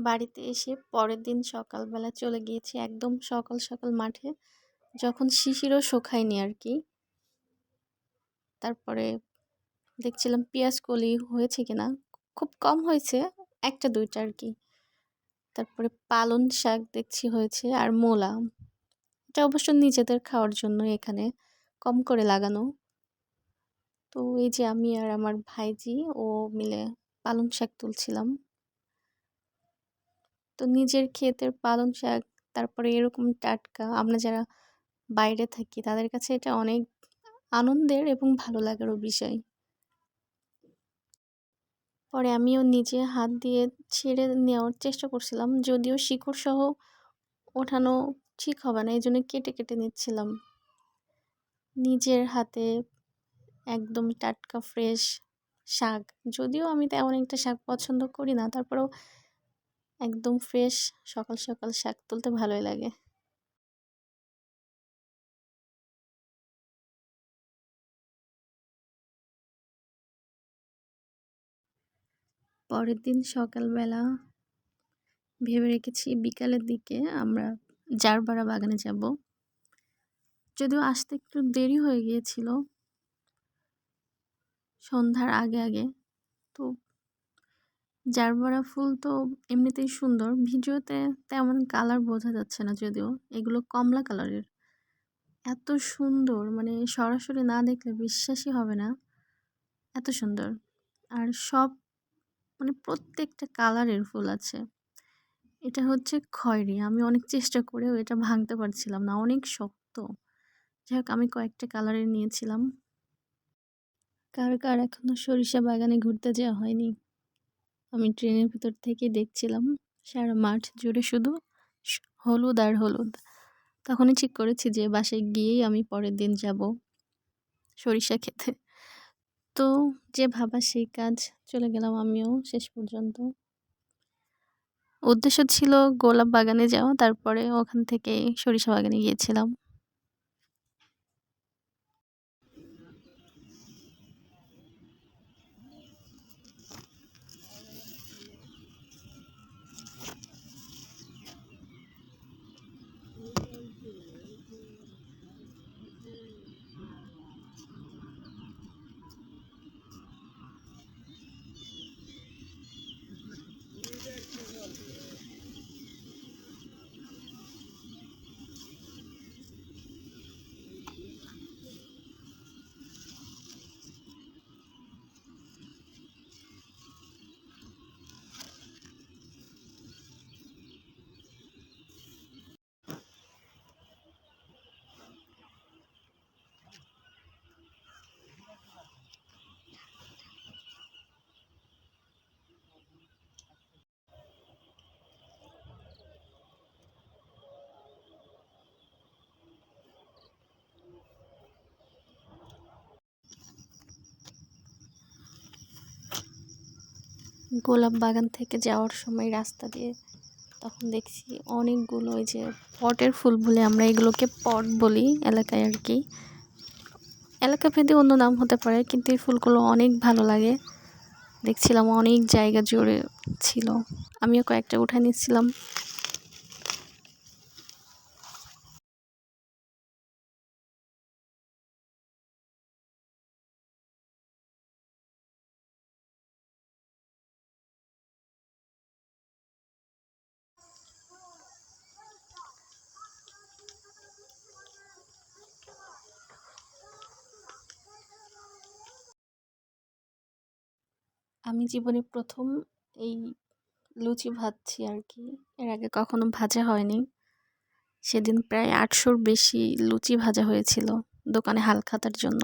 বাড়িতে এসে পরের দিন সকালবেলা চলে গিয়েছি একদম সকাল সকাল মাঠে, যখন শিশিরও শোখায়নি আর কি। তারপরে দেখছিলাম পেঁয়াজ কলি হয়েছে কিনা, খুব কম হয়েছে, একটা দুইটা আর কি। তারপরে পালং শাক দেখছি হয়েছে, আর মূলা, এটা অবশ্য নিজেদের খাওয়ার জন্য এখানে কম করে লাগানো। তো এই যে আমি আর আমার ভাইজি ও মিলে পালং শাক তুলছিলাম। তো নিজের ক্ষেতের পালং শাক, তারপরে এরকম টাটকা, আমরা যারা বাইরে থাকি তাদের কাছে এটা অনেক আনন্দের এবং ভালো লাগারও বিষয়। পরে আমিও নিজে হাত দিয়ে ছেড়ে নেওয়ার চেষ্টা করছিলাম, যদিও শিকড় সহ ওঠানো ঠিক হবে না, এই জন্য কেটে কেটে নিচ্ছিলাম নিজের হাতে। একদম টাটকা ফ্রেশ শাক, যদিও আমি তেমন একটা শাক পছন্দ করি না, তারপরেও একদম ফ্রেশ সকাল সকাল শাক তুলতে ভালোই লাগে। পরের দিন সকালবেলা ভেবে রেখেছি বিকালের দিকে আমরা জারবারা বাগানে যাব, যদিও আসতে একটু দেরি হয়ে গিয়েছিল সন্ধ্যার আগে আগে। তো জারবারা ফুল তো এমনিতেই সুন্দর, ভিডিওতে তেমন কালার বোঝা যাচ্ছে না, যদিও এগুলো কমলা কালারের। এত সুন্দর, মানে সরাসরি না দেখলে বিশ্বাসই হবে না, এত সুন্দর। আর সব, মানে প্রত্যেকটা কালারের ফুল আছে। এটা হচ্ছে খয়েরি, আমি অনেক চেষ্টা করেও এটা ভাঙতে পারছিলাম না, অনেক শক্ত। যাই হোক, আমি কয়েকটা কালারের নিয়েছিলাম। কার কার এখনো সরিষা বাগানে ঘুরতে যাওয়া হয়নি? আমি ট্রেনের ভিতর থেকে দেখছিলাম সারা মাঠ জুড়ে শুধু হলুদ আর হলুদ। তখনই ঠিক করেছি যে বাসায় গিয়েই আমি পরের দিন যাব সরিষা খেতে। তো যে ভাবা সেই কাজ, চলে গেলাম আমিও শেষ পর্যন্ত। উদ্দেশ্য ছিল গোলাপ বাগানে যাওয়া, তারপরে ওখান থেকে সরিষা বাগানে গিয়েছিলাম। গোলাপ বাগান থেকে যাওয়ার সময় রাস্তা দিয়ে তখন দেখছি অনেকগুলো, ওই যে পটের ফুল বলে আমরা এগুলোকে পট বলি এলাকায় আর কি, এলাকা ভেদে অন্য নাম হতে পারে, কিন্তু এই ফুলগুলো অনেক ভালো লাগে। দেখছিলাম অনেক জায়গা জুড়ে ছিল, আমিও কয়েকটা উঠায় নিচ্ছিলাম। আমি জীবনে প্রথম এই লুচি ভাজছি আর কি, এর আগে কখনো ভাজা হয়নি। সেদিন প্রায় 800-র বেশি লুচি ভাজা হয়েছিল দোকানে হালখাতার জন্য।